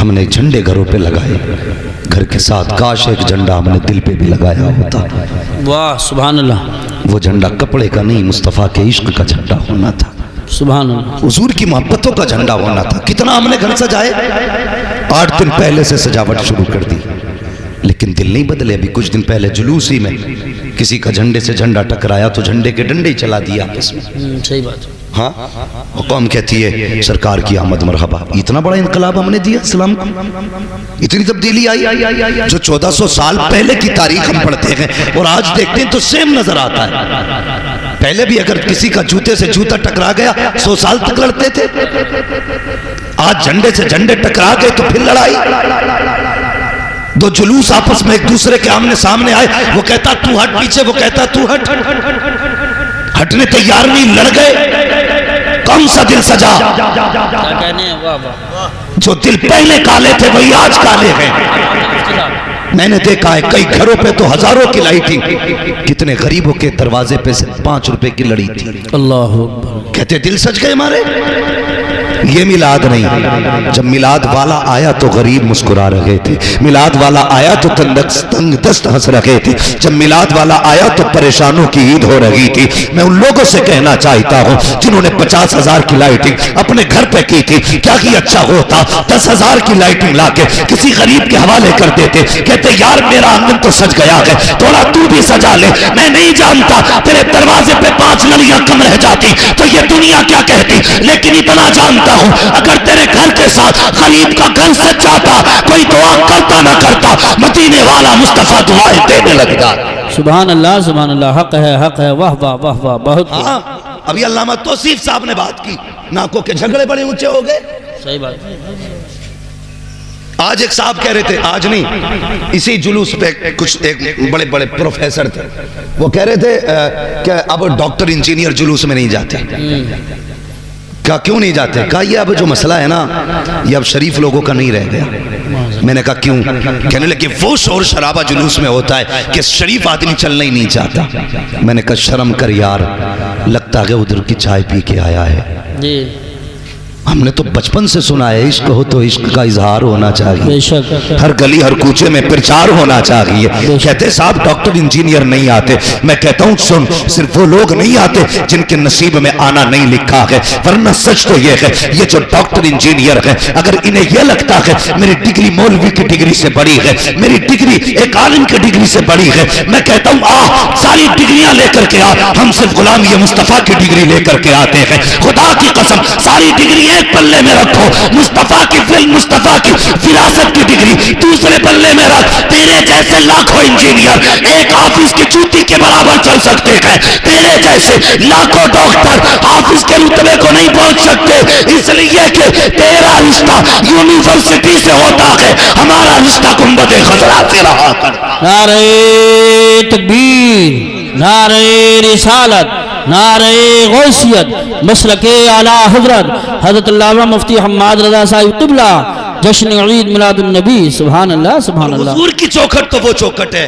ہم نے جھنڈے گھروں پہ لگائے، گھر کے ساتھ کاش ایک جھنڈا ہم نے دل پہ بھی لگایا ہوتا۔ واہ سبحان اللہ، وہ جھنڈا کپڑے کا نہیں، مصطفیٰ کے عشق کا جھنڈا ہونا تھا، سبحان اللہ، حضور کی محبتوں کا جھنڈا ہونا تھا۔ کتنا ہم نے گھر سجائے، 8 دن پہلے سے سجاوٹ شروع کر دی، لیکن دل نہیں بدلے۔ ابھی کچھ دن پہلے جلوس ہی میں کسی کا جھنڈے سے جھنڈا ٹکرایا تو جھنڈے کے ڈنڈے ہی چلا دیا آپس میں۔ صحیح بات، ہاں، اور قوم کہتی ہے سرکار کی آمد مرحبا۔ اتنا بڑا انقلاب ہم نے دیا اسلام کو، اتنی تبدیلی آئی جو 1400 سال پہلے کی تاریخ ہم پڑھتے ہیں اور آج دیکھتے ہیں تو سیم نظر آتا ہے۔ پہلے بھی اگر کسی کا جوتے سے جوتا ٹکرا گیا 100 سال تک لڑتے تھے، آج جھنڈے سے جھنڈے ٹکرا گئے تو پھر لڑائی۔ دو جلوس آپس میں ایک دوسرے کے آمنے سامنے آئے، وہ کہتا تو ہٹ پیچھے، وہ کہتا تو ہٹ، ہٹنے تیار نہیں، لڑ گئے۔ کون سا دل سجا؟ کیا کہنے ہیں، واہ واہ، جو دل پہلے کالے تھے وہی آج کالے ہیں۔ میں نے دیکھا ہے کئی گھروں پہ تو ہزاروں کی لائٹنگ، کتنے غریبوں کے دروازے پہ سے 5 روپے کی لڑی تھی۔ اللہ اکبر، کہتے دل سج گئے ہمارے۔ یہ میلاد نہیں، جب میلاد والا آیا تو غریب مسکرا رہے تھے، میلاد والا آیا تو تنگ دست ہنس رہے تھے، جب میلاد والا آیا تو پریشانوں کی عید ہو رہی تھی۔ میں ان لوگوں سے کہنا چاہتا ہوں جنہوں نے 50,000 کی لائٹنگ اپنے گھر پہ کی تھی، کیا کہ اچھا ہوتا 10,000 کی لائٹنگ لا کے کسی غریب کے حوالے کر دیتے، کہتے یار میرا آنگن تو سج گیا ہے، تھوڑا تو بھی سجا لے۔ میں نہیں جانتا تیرے دروازے پہ 5 نلیاں کم رہ جاتی تو یہ دنیا کیا کہتی، لیکن اتنا جانتا ہوں اگر تیرے گھر کے ساتھ غریب کا گھر سج جاتا، کوئی دعا کرتا نہ کرتا، مدینے والا مصطفیٰ دعائیں دینے لگ جاتا۔ سبحان اللہ سبحان اللہ، حق ہے حق ہے، واہ واہ واہ واہ، بہت ہاں، ابھی علامہ توصیف صاحب نے بات کی، ناکوں کے جھگڑے بڑے اونچے ہو گئے۔ صحیح بات، آج ایک صاحب کہہ رہے تھے، آج نہیں، اسی جلوس پہ کچھ ایک بڑے بڑے پروفیسر تھے، وہ کہہ رہے تھے کہ اب ڈاکٹر انجینئر جلوس میں نہیں جاتے۔ کہا کیوں نہیں جاتے؟ کہا یہ اب جو مسئلہ ہے نا، یہ اب شریف لوگوں کا نہیں رہ گیا۔ میں نے کہا کیوں؟ کہنے لگے وہ شور شرابہ جلوس میں ہوتا ہے کہ شریف آدمی چلنا ہی نہیں چاہتا۔ میں نے کہا شرم کر یار، لگتا ہے ادھر کی چائے پی کے آیا ہے۔ جی ہم نے تو بچپن سے سنا ہے عشق ہو تو عشق کا اظہار ہونا چاہیے، بے شک، ہر گلی ہر کوچے میں پرچار ہونا چاہیے۔ کہتے صاحب ڈاکٹر انجینئر نہیں آتے، میں کہتا ہوں سن، صرف وہ لوگ نہیں آتے جن کے نصیب میں آنا نہیں لکھا ہے، ورنہ سچ تو یہ ہے یہ جو ڈاکٹر انجینئر ہے اگر انہیں یہ لگتا ہے میری ڈگری مولوی کی ڈگری سے بڑی ہے، میری ڈگری ایک عالم کی ڈگری سے بڑی ہے، میں کہتا ہوں ساری ڈگریاں لے کر کے آ، ہم صرف غلام یہ مصطفیٰ کی ڈگری لے کر کے آتے ہیں۔ خدا کی قسم ساری ڈگری ایک پلے میں رکھو، مصطفیٰ کی فلم، مصطفیٰ کی فراست کی ڈگری دوسرے پلے میں رکھ۔ تیرے جیسے لاکھوں انجینئر ایک آفس کی چوٹی کے برابر چل سکتے ہیں، تیرے جیسے لاکھوں ڈاکٹر آفس کے رتبے کو نہیں پہنچ سکتے، اس لیے کہ تیرا رشتہ یونیورسٹی سے ہوتا ہے، ہمارا رشتہ گنبد خضرا سے رہا کرتا۔ نعرہ تکبیر، نعرہ رسالت، نعرہ غوثیت، مسلک اعلیٰ حضرت حضرت علامہ مفتی حماد رضا صاحب قبلہ، جشن عید میلاد النبی، سبحان اللہ سبحان اللہ۔ حضور کی چوکھٹ تو وہ چوکھٹ ہے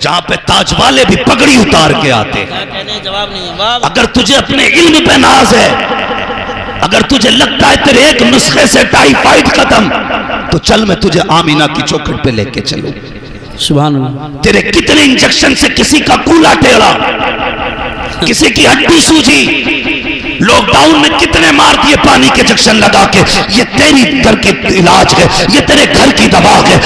جہاں پہ تاج والے بھی پگڑی اتار کے آتے ہیں۔ جواب نہیں ہے، اگر تجھے اپنے علم پہ ناز ہے، اگر تجھے لگتا ہے تیرے ایک نسخے سے ٹائیفائڈ ختم، تو چل میں تجھے آمینہ کی چوکھٹ پہ لے کے چلوں۔ سبحان اللہ، تیرے کتنے انجیکشن سے کسی کا کولا ٹیڑھا، کسی کی ہڈی سوجی، لوک ڈاؤن میں کتنے مار دیے پانی کے انجیکشن لگا کے، یہ تیری گھر کی علاج ہے، یہ تیرے گھر کی دوا ہے۔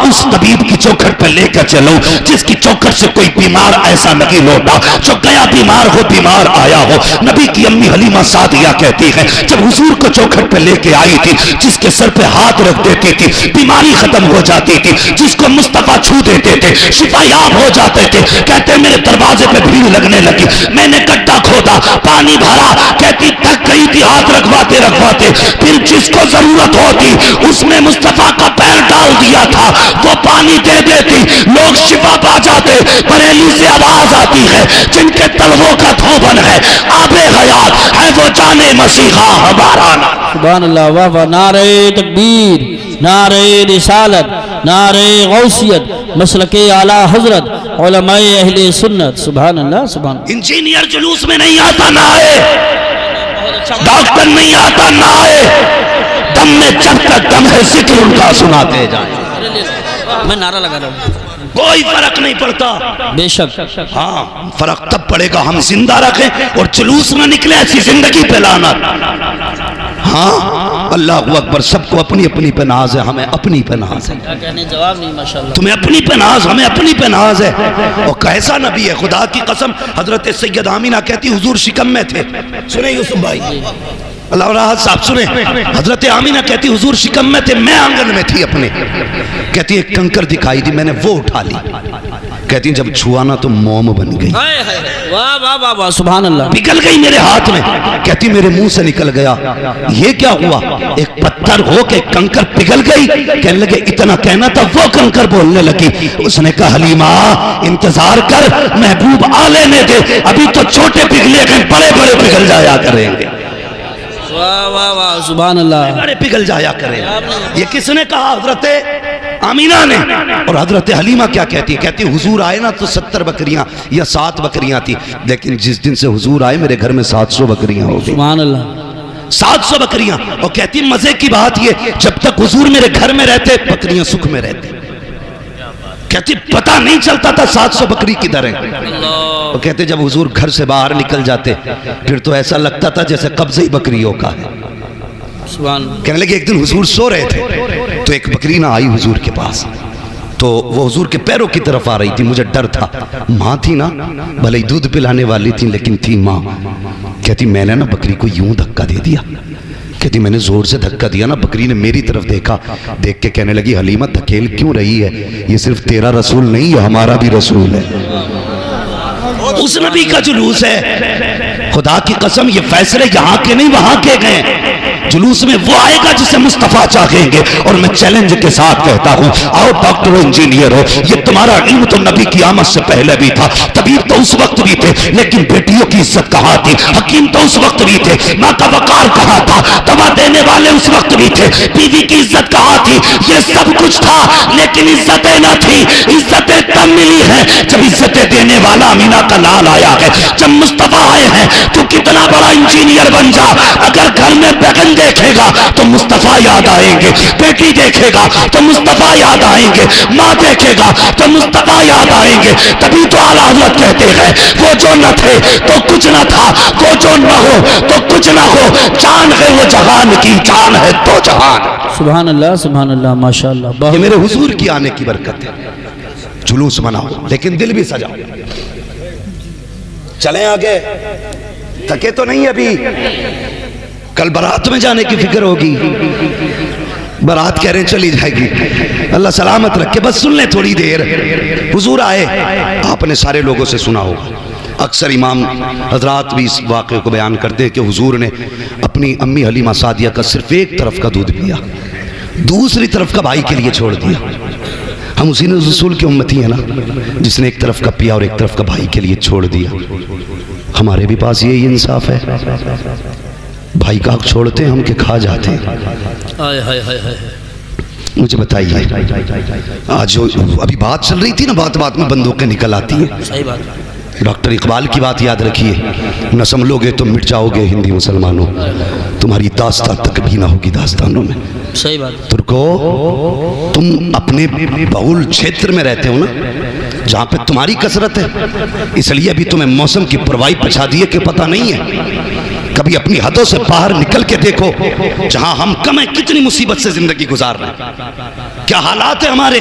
اس طبیب کی چوکھٹ پہ لے کر چلو جس کی چوکھٹ سے کوئی بیمار ایسا نہیں لوٹا، جو گیا بیمار ہو بیمار آیا ہو۔ نبی کی امی حلیمہ سعدیہ کہتی ہے جب حضور کو چوکھٹ پہ لے کے آئی تھی، جس کے سر پہ ہاتھ رکھ دیتی تھی بیماری ختم ہو جاتی تھی، جس کو مصطفیٰ چھو دیتے تھے شفا یاب ہو جاتے تھے۔ کہتے میرے دروازے پہ بھیڑ لگنے لگی، میں نے گڈھا کھودا، پانی بھرا، کہتی تھک گئی تھی ہاتھ رکھواتے رکھواتے، پھر جس کو ضرورت ہوتی اس میں مصطفیٰ کا پیر ڈال دیا تھا، وہ پانی دے دیتی، لوگ شفا پا جاتے۔ بریلی سے آواز آتی ہے جن کے تلووں کا دھوبن ہے آب حیات ہے وہ جانے مسیحا ہمارا نام۔ سبحان اللہ، واہ واہ، نعرہ تکبیر، نعرہ رسالت، نعرہ غوثیت، مسلک اعلیٰ حضرت، علماء اہل سنت، سبحان اللہ سبحان اللہ۔ انجینئر جلوس میں نہیں آتا نہ آئے، ڈاکٹر نہیں آتا نہ آئے، دم میں جب تک دم ہے ذکر ان کا سناتے جائیں. میں نعرہ لگا رہا ہوں. کوئی فرق نہیں پڑتا. بے شک. ہاں فرق تب پڑے گا ہم زندہ رکھیں اور جلوس نہ نکلے ایسی زندگی پہ لعنت. ہاں اللہ اکبر. سب کو اپنی اپنی پہ ناز ہے, ہمیں اپنی پہ ناز ہے. کیا کہنے جواب نہیں ماشاءاللہ. تمہیں اپنی پہ ناز, ہمیں اپنی پہ ناز ہے. اور کیسا نبی ہے خدا کی قسم. حضرت سید آمینہ کہتی حضور شکم میں تھے. سنیں یوسف بھائی, اللہ راحت صاحب سنیں. حضرت آمینہ کہتی حضور شکم میں تھے, میں آنگن میں تھی اپنے. کہتی ایک کنکر دکھائی دی, میں نے وہ اٹھا لی. کہتی جب چھوا نا تو موم بن گئی. واہ واہ واہ واہ سبحان اللہ. پگھل گئی میرے ہاتھ میں. کہتی میرے منہ سے نکل گیا. یہ کیا ہوا؟ ایک پتھر ہو کے کنکر پگھل گئی. کہنے لگے اتنا کہنا تھا, وہ کنکر بولنے لگی. اس نے کہا حلیمہ انتظار کر, محبوب آ لینے دے, ابھی تو چھوٹے پگھلے گئے, بڑے بڑے پگھل جایا کریں گے. واہ واہ واہ سبحان اللہ. بڑے پگھل جایا کریں. یہ کس نے کہا؟ حضرت آمینہ نے. اور حضرت حلیمہ کیا کہتی؟ کہتی حضور آئے نا تو 70 بکریاں یا 7 بکریاں تھی, لیکن جس دن سے حضور آئے میرے گھر میں 700 بکریاں ہو گئی. سبحان اللہ. 700 بکریاں. اور کہتی مزے کی بات یہ, جب تک حضور میرے گھر میں رہتے بکریاں سکھ میں رہتی. کہتی پتہ نہیں چلتا تھا 700 بکری کدھر ہیں. وہ کہتے جب حضور گھر سے باہر نکل جاتے پھر تو ایسا لگتا تھا جیسے قبضہ ہی بکریوں کا ہے. کہنے لگے ایک دن حضور سو رہے تھے تو ایک بکری نہ آئی حضور کے پاس, تو وہ حضور کے پیروں کی طرف آ رہی تھی. مجھے ڈر تھا, ماں تھی نا, بھلے ہی دودھ پلانے والی تھی لیکن تھی ماں. کہتی میں نے نا بکری کو یوں دھکا دے دیا. کہتی میں نے زور سے دھکا دیا نا, بکری نے میری طرف دیکھا, دیکھ کے کہنے لگی حلیمہ دھکیل کیوں رہی ہے, یہ صرف تیرا رسول نہیں یہ ہمارا بھی رسول ہے. اس نبی کا جلوس ہے. خدا کی قسم یہ فیصلے یہاں کے نہیں وہاں کے گئے. جلوس میں وہ آئے گا جسے مصطفیٰ چاہیں گے. اور میں چیلنج کے ساتھ کہتا ہوں, آؤ ڈاکٹر ہو, انجینئر ہو, یہ تمہارا علم تو نبی کی آمد سے پہلے بھی تھا, طبیب تو اس وقت بھی تھے, لیکن بیٹیوں کی عزت کہاں تھی, حکیم تو اس وقت بھی تھے, ماں کا وقار کہاں تھا, دوا دینے والے اس وقت بھی تھے, بیوی کی عزت کہاں تھی. یہ سب کچھ تھا لیکن عزتیں نہ تھی. عزتیں تب ملی ہیں جب عزتیں دینے والا آمینہ کا لال آیا ہے. جب مصطفیٰ آئے ہیں تو کتنا بڑا انجینئر بن جا, اگر گھر میں بیگن دیکھے گا تو مصطفیٰ یاد آئیں گے, بیٹی دیکھے گا تو مصطفیٰ یاد آئیں گے, ماں دیکھے گا تو مصطفیٰ یاد آئیں گے. تبھی تو اعلیٰ حضرت کہتے ہیں وہ جو نہ تھے تو کچھ نہ تھا, وہ جو نہ ہو تو کچھ نہ ہو, جان ہے وہ جہان کی, جان ہے تو جہان. سبحان اللہ سبحان اللہ ماشاءاللہ. یہ میرے حضور کی آنے کی برکت ہے. جلوس مناؤ لیکن دل بھی سجاؤ. چلیں آگے, تھکے تو نہیں ابھی. کل بارات میں جانے کی فکر ہوگی, بارات کہہ رہے ہیں چلی جائے گی, اللہ سلامت رکھے. بس سن لیں تھوڑی دیر. حضور آئے, آپ نے سارے لوگوں سے سنا ہوگا, اکثر امام حضرات بھی اس واقعے کو بیان کرتے ہیں کہ حضور نے اپنی امی حلیمہ سعدیہ کا صرف ایک طرف کا دودھ پیا, دوسری طرف کا بھائی کے لیے چھوڑ دیا. ہم اسی رسول کی امتی ہیں نا, جس نے ایک طرف کا پیا اور ایک طرف کا بھائی کے لیے چھوڑ دیا. ہمارے بھی پاس یہی انصاف ہے, بھائی کا حق چھوڑتے ہیں ہم کہ کھا جاتے ہیں. مجھے بتائیے, آج ابھی بات چل رہی تھی نا, بات بات میں بندوقیں نکل آتی ہیں. صحیح بات. ڈاکٹر اقبال کی بات یاد رکھیے, نہ سنبھلو گے تو مٹ جاؤ گے ہندی مسلمانوں, تمہاری داستان تک بھی نہ ہوگی داستانوں میں. صحیح بات. ترکو, تم اپنے بہول چھیتر میں رہتے ہو نا, جہاں پہ تمہاری کثرت ہے, اس لیے ابھی تمہیں موسم کی پرواہی پچھا دیے کہ پتہ نہیں ہے. کبھی اپنی حدوں سے باہر نکل کے دیکھو, جہاں ہم کم ہیں کتنی مصیبت سے زندگی گزار رہے ہیں, کیا حالات ہیں ہمارے.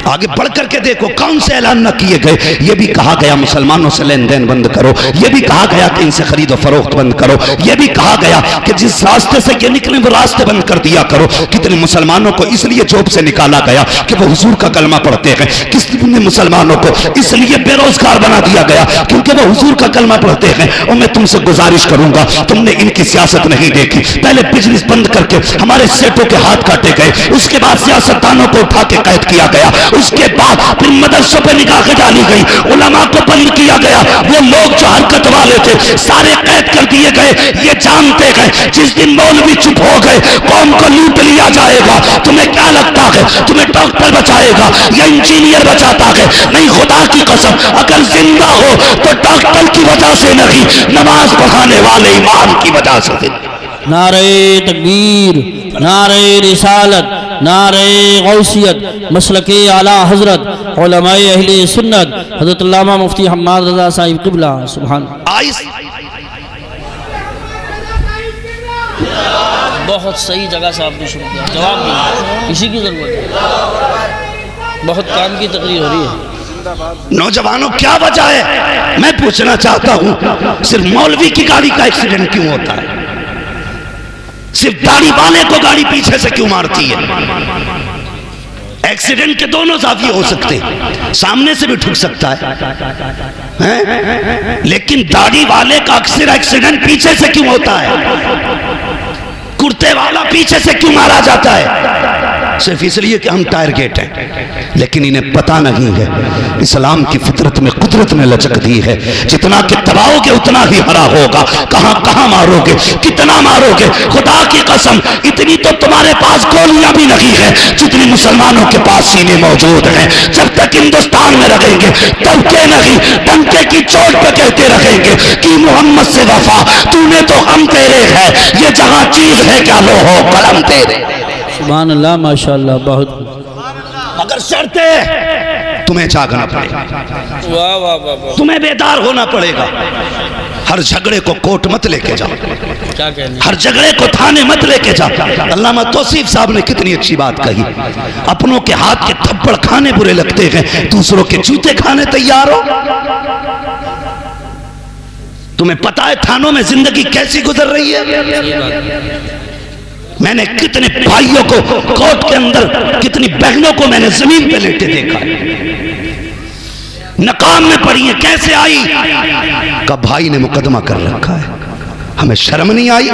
آگے بڑھ کر کے دیکھو, کون سے اعلان نہ کیے گئے. یہ بھی کہا گیا مسلمانوں سے لین دین بند کرو, یہ بھی کہا گیا کہ ان سے خرید و فروخت بند کرو, یہ بھی کہا گیا کہ جس راستے سے یہ نکلے وہ راستے بند کر دیا کرو. کتنے مسلمانوں کو اس لیے جوب سے نکالا گیا کہ وہ حضور کا کلمہ پڑھتے ہیں, کتنے مسلمانوں کو اس لیے بے روزگار بنا دیا گیا کیونکہ وہ حضور کا کلمہ پڑھتے ہیں. اور میں تم سے گزارش کروں گا, تم نے ان کی سیاست نہیں دیکھی. پہلے بزنس بند کر کے ہمارے سیٹوں کے ہاتھ کاٹے گئے, اس کے بعد سیاستدانوں کو اٹھا کے قید کیا گیا, اس کے بعد پھر مدرسوں پہ نگاہیں ڈالی گئی, علماء کو بند کیا گیا. وہ لوگ جو حرکت والے تھے سارے قید کر دیے گئے. یہ جانتے گئے جس دن مولوی چپ ہو گئے قوم کو لوٹ لیا جائے گا. تمہیں کیا لگتا ہے تمہیں ڈاکٹر بچائے گا یا انجینئر بچاتا ہے؟ نہیں, خدا کی قسم اگر زندہ ہو تو ڈاکٹر کی وجہ سے نہیں, نماز پڑھانے والے امام کی وجہ سے. نعرہ تکبیر، نعرہ رسالت، نعرہ غوثیت، مسلک اعلی حضرت علماء اہل سنت حضرت علامہ مفتی حماد رضا صاحب قبلہ سبحان آئس بہت صحیح جگہ سے آپ نے شروع کیا، جواب دیا، اسی کی ضرورت ہے، بہت کام کی تقریر ہو رہی ہے۔ نوجوانوں کیا وجہ ہے؟ میں پوچھنا چاہتا ہوں صرف مولوی کی گاڑی کا ایکسیڈنٹ کیوں ہوتا ہے؟ صرف داڑھی والے کو گاڑی پیچھے سے کیوں مارتی ہے؟ ایکسیڈنٹ کے دونوں زاویے ہو سکتے ہیں، سامنے سے بھی ٹھک سکتا ہے، لیکن داڑھی والے کا اکثر ایکسیڈنٹ پیچھے سے کیوں ہوتا ہے؟ کرتے والا پیچھے سے کیوں مارا جاتا ہے؟ صرف اس لیے کہ ہم ٹائر گیٹ ہیں، لیکن انہیں پتہ نہیں ہے اسلام کی فطرت میں قدرت نے لچک دی ہے، جتنا کہ دباؤ گے اتنا ہی ہرا ہوگا، کہاں کہاں مارو گے، کتنا مارو گے، خدا کی قسم اتنی تو تمہارے پاس گولیاں بھی نہیں ہیں جتنی مسلمانوں کے پاس سینے موجود ہیں۔ جب تک ہندوستان میں رہیں گے تب کے نہیں ڈنکے کی چوٹ پہ کہتے رہیں گے کہ محمد سے وفا، تو نے تو ہم تیرے ہے، یہ جہاں چیز ہے کیا لو ہو قلم تیرے۔ سبحان اللہ، ماشاءاللہ، بہت مگر شرط ہے تمہیں جاگنا پڑے گا، واہ واہ واہ، تمہیں بیدار ہونا پڑے گا۔ ہر جھگڑے کو کوٹ مت لے کے جاؤ، کیا کہنے، ہر جھگڑے کو تھانے مت لے کے جاؤ۔ علامہ توصیف صاحب نے کتنی اچھی بات کہی، اپنوں کے ہاتھ کے تھپڑ کھانے برے لگتے ہیں، دوسروں کے جوتے کھانے تیار ہو۔ تمہیں پتا ہے تھانوں میں زندگی کیسی گزر رہی ہے؟ میں نے کتنے بھائیوں کو کوٹ کے اندر، کتنی بہنوں کو میں نے زمین پہ لیٹے دیکھا، نقاب میں پڑی ہیں، کیسے آئی؟ کہ بھائی نے مقدمہ کر رکھا ہے، ہمیں شرم نہیں آئی؟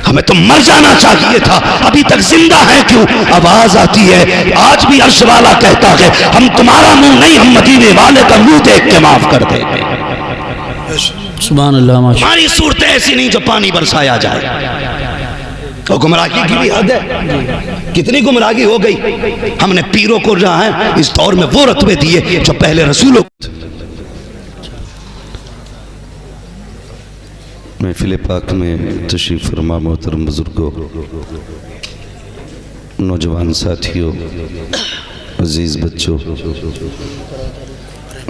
ہمیں تو مر جانا چاہیے تھا، ابھی تک زندہ ہے کیوں؟ آواز آتی ہے، آج بھی عرش والا کہتا ہے ہم تمہارا منہ نہیں، ہم مدینے والے کا منہ دیکھ کے معاف کر دیں گے۔ سبحان اللہ، ماشاءاللہ، ہماری صورتیں ایسی نہیں جو پانی برسایا جائے۔ تو گمراہی کی بھی حد ہے، کتنی گمراہی ہو گئی۔ ہم نے پیروں کو جہاں ہے اس دور میں وہ رتبے دیے جو پہلے رسولوں۔ محفل پاک میں تشریف فرما محترم بزرگوں، نوجوان ساتھیوں، عزیز بچوں،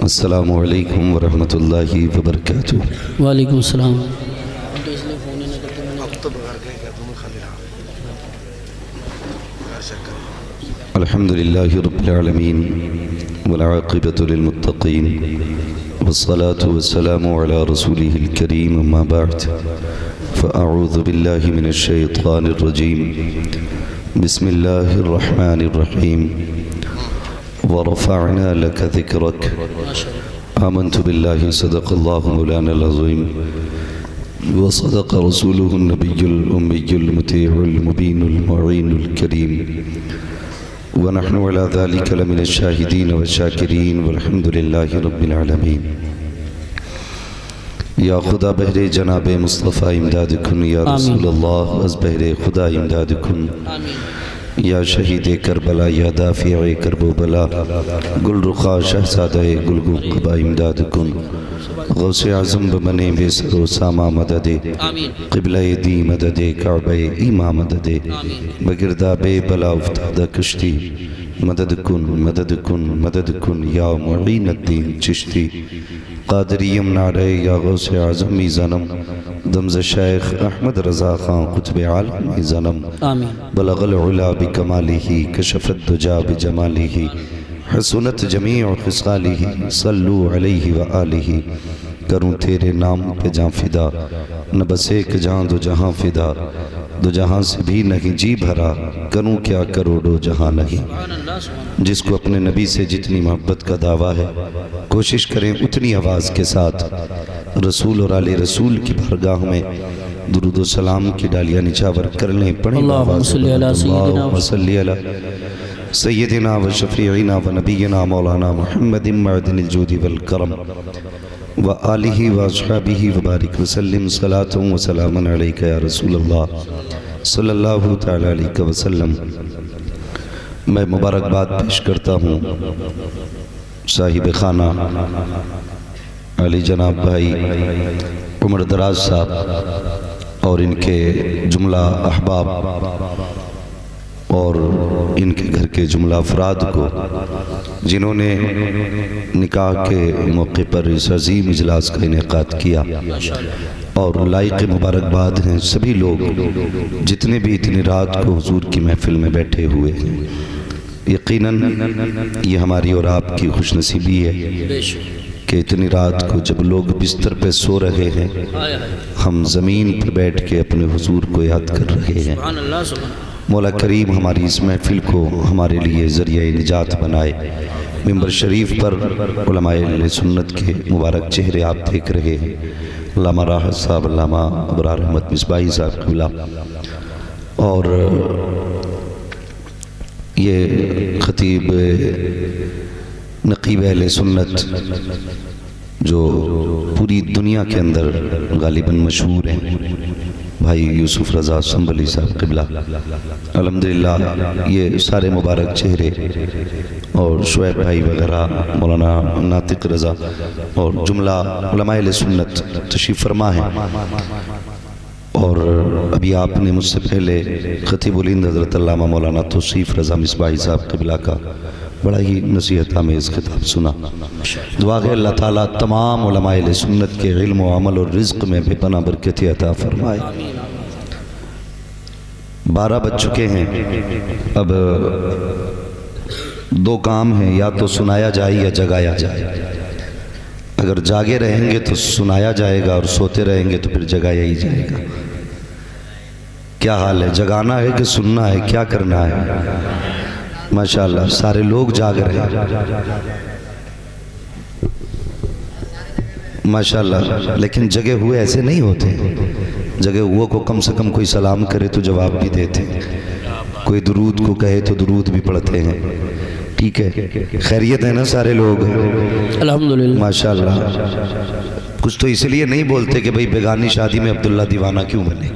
السلام علیکم ورحمۃ اللہ وبرکاتہ۔ وعلیکم السلام۔ الحمد لله رب العالمين والعاقبة للمتقين والصلاة والسلام على رسوله الكريم، أما بعد فأعوذ بالله من الشيطان الرجيم، بسم الله الرحمن الرحيم، ورفعنا لك ذكرك، آمنت بالله صدق الله مولانا العظيم وصدق رسوله النبي الأمي المطيع المبين المعين الكريم، ونحن على ذلك لمن الشاهدين والشاكرين والحمد لله رب العالمين۔ یا خدا بہر جناب مصطفیٰ امداد کن، یا رسول اللہ از بہر خدا امداد کن، یا شہید کربلا، یا دافع کرب و بلا، گل رخا شہزادہ گلگو قبا امداد کن، غوث اعظم بمنے بے سر و ساما مدد، قبلہ دی مدد، کعبہ ایما مدد، بگرداب بلا افتادہ کشتی، مدد کن مدد کن مدد کن، یا معین الدین چشتی، قادریم نعرہ یا غوث اعظم زنم، دمز شیخ احمد رضا خان قطب عالم زنم، بلغ العلا بکمالہ، کشف الدجا بجمالہ، حسنت جمیع خصالہ، صلو علیہ وآلہ، کروں تیرے نام پہ جان فدا، نہ بس ایک جہاں دو جہاں فدا، دو جہاں سے بھی نہیں جی بھرا، کروں کیا کروڑو جہاں نہیں۔ جس کو اپنے نبی سے جتنی محبت کا دعویٰ ہے، کوشش کریں اتنی آواز کے ساتھ رسول اور آل رسول کی بارگاہ میں درود و سلام کی ڈالیاں نچھاور کر لیں، پڑھیں اللہم صلی علی سیدنا اللہم صلی علی سیدنا و شفیعنا و نبینا مولانا محمد معدن الجود والکرم و آلہ و اصحابہ وبارک وسلم، صلاۃ و سلام علیکہ یا رسول اللہ صلی اللہ تعالیٰ علیہ وسلم۔ میں مبارکباد پیش کرتا ہوں صاحب خانہ علی جناب بھائی عمر دراز صاحب اور ان کے جملہ احباب اور ان کے گھر کے جملہ افراد کو جنہوں نے نکاح کے موقع پر اس عظیم اجلاس کا انعقاد کیا، اور لائق مبارکباد ہیں سبھی لوگ جتنے بھی اتنی رات کو حضور کی محفل میں بیٹھے ہوئے ہیں۔ یقیناً یہ ہماری اور آپ کی خوش نصیبی ہے کہ اتنی رات کو جب لوگ بستر پہ سو رہے ہیں، ہم زمین پہ بیٹھ کے اپنے حضور کو یاد کر رہے ہیں۔ مولا کریم ہماری اس محفل کو ہمارے لیے ذریعہ نجات بنائے۔ ممبر شریف پر علماء اہل سنت کے مبارک چہرے آپ دیکھ رہے ہیں، علامہ راحت صاحب، علامہ ابرار احمد مصباحی صاحب قبلہ، اور یہ خطیب نقیب اہل سنت جو پوری دنیا کے اندر غالباً مشہور ہیں، بھائی یوسف رضا سنبھلی صاحب قبلہ۔ الحمدللہ یہ سارے مبارک چہرے اور شعیب بھائی وغیرہ، مولانا ناطق رضا اور جملہ علماء اہل سنت تشریف فرما ہیں۔ اور ابھی آپ نے مجھ سے پہلے خطیب الہند حضرت علامہ مولانا توصیف رضا مصباحی صاحب قبلہ کا بڑا ہی نصیحت آمیز خطاب سنا۔ دعا ہے اللہ تعالیٰ تمام علماء اہل سنت کے علم و عمل اور رزق میں بے پناہ برکت عطا فرمائے۔ 12 بج چکے ہیں، اب 2 کام ہیں، یا تو سنایا جائے یا جگایا جائے۔ اگر جاگے رہیں گے تو سنایا جائے گا، اور سوتے رہیں گے تو پھر جگایا ہی جائے گا۔ کیا حال ہے؟ جگانا ہے کہ سننا ہے؟ کیا کرنا ہے؟ ماشاءاللہ سارے لوگ جاگ رہے ہیں ماشاءاللہ، لیکن جگے ہوئے ایسے نہیں ہوتے۔ جگے ہوئے کو کم سے کم کوئی سلام کرے تو جواب بھی دیتے ہیں، کوئی درود کو کہے تو درود بھی پڑھتے ہیں۔ ٹھیک ہے، خیریت ہے نا سارے لوگ؟ الحمدللہ ماشاءاللہ۔ کچھ تو اس لیے نہیں بولتے کہ بھئی بیگانی شادی میں عبداللہ دیوانہ کیوں بنے،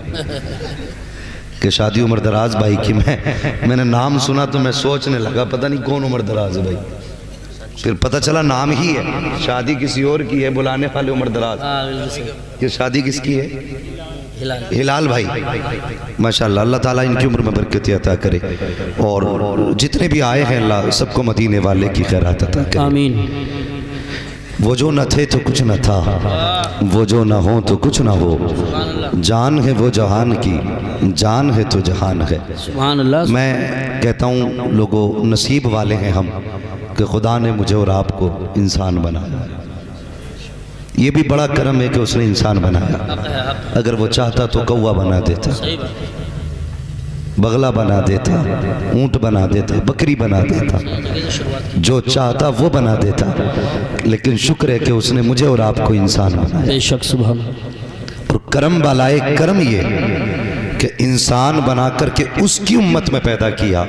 کہ شادی عمر دراز بھائی کی میں نے نام سنا تو میں سوچنے لگا پتہ نہیں کون عمر دراز ہے بھائی، پھر پتہ چلا نام ہی ہے، شادی کسی اور کی ہے، بلانے والے عمر دراز۔ یہ شادی کس کی ہے؟ ہلال بھائی۔ ماشاءاللہ، اللہ تعالیٰ ان کی عمر میں برکت عطا کرے، اور جتنے بھی آئے ہیں اللہ سب کو مدینے والے کی خیرات عطا کرے۔ آمین۔ وہ جو نہ تھے تو کچھ نہ تھا، وہ جو نہ ہوں تو کچھ نہ ہو، جان ہے وہ جہان کی، جان ہے تو جہان ہے۔ سبحان اللہ۔ میں کہتا ہوں لوگوں، نصیب والے ہیں ہم کہ خدا نے مجھے اور آپ کو انسان بنایا۔ یہ بھی بڑا کرم ہے کہ اس نے انسان بنایا۔ اگر وہ چاہتا تو کوا بنا دیتا، بغلہ بنا دیتا، اونٹ بنا دیتا، بکری بنا دیتا، جو چاہتا وہ بنا دیتا، لیکن شکر ہے کہ اس نے مجھے اور آپ کو انسان بنایا۔ بے شک سبحان اللہ۔ اور کرم بالائے کرم یہ کہ انسان بنا کر کے اس کی امت میں پیدا کیا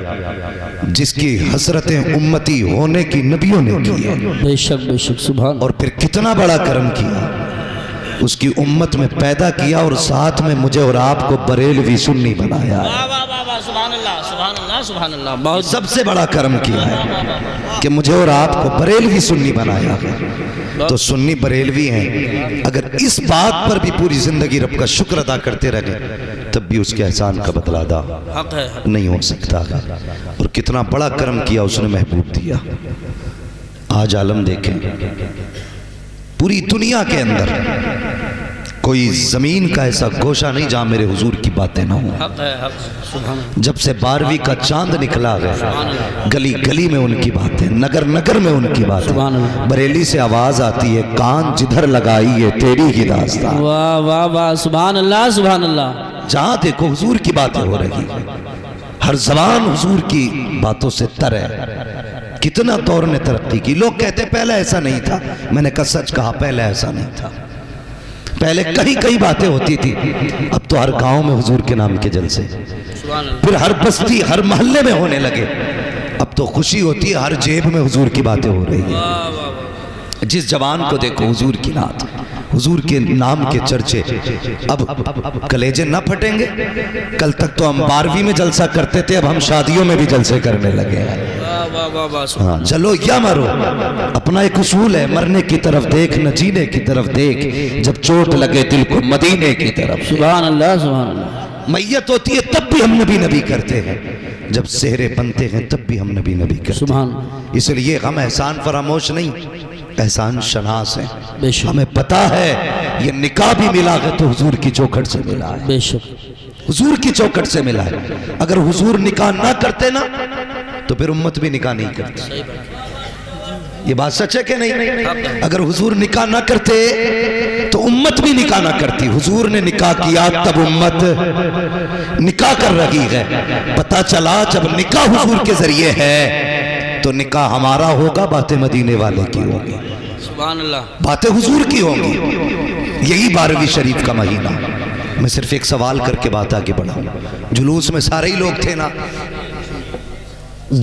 جس کی حسرتیں امتی ہونے کی نبیوں نے کی ہے۔ بے شک بے شک سبحان۔ اور پھر کتنا بڑا کرم کیا، اس کی امت میں پیدا کیا، اور ساتھ میں مجھے اور آپ کو بریلوی سنی بنایا ہے۔ سبحان اللہ سبحان اللہ سبحان اللہ۔ بہت سب سے بڑا کرم کیا ہے کہ مجھے اور آپ کو بریلوی سنی بنایا ہے۔ تو سنی بریلوی ہیں، اگر اس بات پر بھی پوری زندگی رب کا شکر ادا کرتے رہے تب بھی اس کے احسان کا بدلہ ادا نہیں ہو سکتا ہے۔ اور کتنا بڑا کرم کیا اس نے، محبوب دیا۔ آج عالم دیکھیں، پوری دنیا کے اندر کوئی زمین کا ایسا گوشہ نہیں جہاں میرے حضور کی باتیں نہ ہوں۔ جب سے 12ویں کا چاند نکلا ہے، گلی گلی میں ان کی باتیں، نگر نگر میں ان کی باتیں۔ بریلی سے آواز آتی ہے، کان جدھر لگائی ہے تیری ہی داستان۔ واہ واہ واہ سبحان اللہ سبحان اللہ۔ جہاں دیکھو حضور کی باتیں ہو رہی ہیں، ہر زبان حضور کی باتوں سے تر ہے۔ کتنا دور نے ترقی کی۔ لوگ کہتے پہلے ایسا نہیں تھا، میں نے کہا سچ کہا، پہلے ایسا نہیں تھا۔ پہلے کہیں کہیں باتیں ہوتی تھی، اب تو ہر گاؤں میں حضور کے نام کے جلسے، پھر ہر بستی ہر محلے میں ہونے لگے۔ اب تو خوشی ہوتی ہے، ہر جیب میں حضور کی باتیں ہو رہی ہیں۔ جس جوان کو دیکھو حضور کی نعت، حضور کے نام کے چرچے۔ اب کلیجے نہ پھٹیں گے؟ کل تک تو ہم 12ویں میں جلسہ کرتے تھے، اب ہم شادیوں میں بھی جلسے کرنے لگے ہیں۔ ہاں چلو یا مرو، اپنا ایک اصول ہے، مرنے کی طرف دیکھ نہ جینے کی طرف دیکھ، جب چوٹ لگے دل کو مدینے کی طرف۔ سبحان اللہ سبحان اللہ۔ میت ہوتی ہے تب بھی ہم نبی نبی کرتے ہیں، جب سہرے بنتے ہیں تب بھی ہم نبی نبی کرتے سبحان ہیں۔ اللہ۔ اس لیے ہم احسان فراموش نہیں، احسان شناس ہیں۔ بے شک ہمیں پتا ہے یہ نکاح بھی ملا ہے تو حضور کی چوکھٹ سے ملا ہے، بے شک حضور کی چوکھٹ سے ملا ہے۔ اگر حضور نکاح نہ کرتے نا تو پھر امت بھی نکاح نہیں کرتی۔ یہ بات سچ ہے کہ نہیں؟ اگر حضور نکاح نہ کرتے تو امت بھی نکاح نہ کرتی۔ حضور نے نکاح کیا تب امت نکاح کر رہی ہے۔ پتہ چلا جب نکاح حضور کے ذریعے ہے تو نکاح ہمارا ہوگا، باتیں مدینے والے کی ہوں گی، سبحان اللہ۔ باتیں حضور کی ہوں گی۔ یہی 12ویں شریف کا مہینہ۔ میں صرف ایک سوال کر کے بات آگے بڑھاؤں۔ جلوس میں سارے ہی لوگ تھے نا؟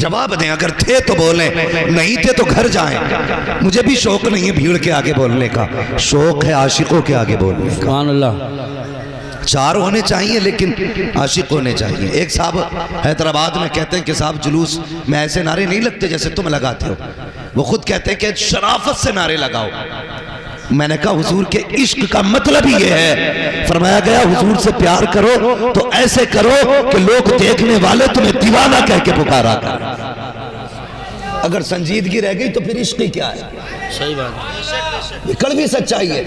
جواب دیں، اگر تھے تو بولیں، نہیں تھے تو گھر جائیں۔ مجھے بھی شوق نہیں ہے بھیڑ کے آگے بولنے کا، شوق ہے عاشقوں کے آگے بولنے کا۔ سبحان اللہ۔ 4 ہونے چاہیے لیکن عاشق ہونے چاہیے۔ ایک صاحب حیدرآباد میں کہتے ہیں کہ صاحب جلوس میں ایسے نعرے نہیں لگتے جیسے تم لگاتے ہو، وہ خود کہتے ہیں کہ شرافت سے نعرے لگاؤ۔ میں نے کہا حضور کے عشق کا مطلب ہی یہ ہے، فرمایا گیا حضور سے پیار کرو تو ایسے کرو کہ لوگ دیکھنے والے تمہیں دیوانہ کہہ کے پکارا کریں۔ اگر سنجیدگی رہ گئی تو پھر عشق ہی کیا ہے؟ صحیح بات۔ یہ کڑوی سچائی ہے۔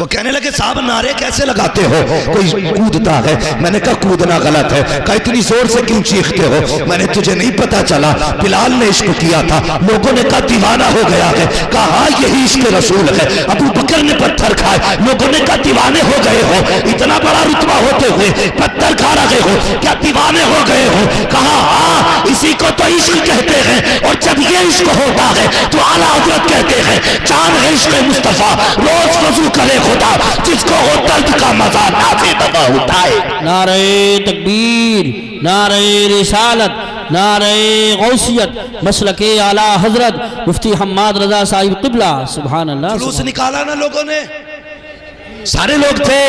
وہ کہنے لگے صاحب نعرے کیسے لگاتے ہو؟ کوئی کودتا ہے۔ میں نے کہا کودنا غلط ہے۔ کہا اتنی زور سے کیوں چیختے ہو؟ میں نے تجھے نہیں پتا چلا بلال نے عشق کیا تھا، لوگوں نے کہا دیوانہ ہو گیا ہے۔ کہا ہاں یہی عشق رسول ہے۔ ابو بکر نے پتھر کھائے، لوگوں نے کہا دیوانے ہو گئے ہو، اتنا بڑا رتبہ ہوتے ہوئے پتھر کھا رہے ہو، کیا دیوانے ہو گئے ہو؟ کہا ہاں اسی کو تو عشق کہتے ہیں، اور جب یہ عشق ہوتا ہے تو اعلیٰ حضرت کہتے ہیں چاند ہے عشق مصطفیٰ، روز وضو کرے خدا، جس کو ہو درد کا مزہ نافع دوا اٹھائے۔ نعرہ تکبیر، نعرہ رسالت، نعرہ غوثیت، مسلک اعلیٰ حضرت مفتی حماد رضا صاحب قبلہ۔ سبحان اللہ۔ جلوس نکالا نا لوگوں نے، سارے لوگ تھے،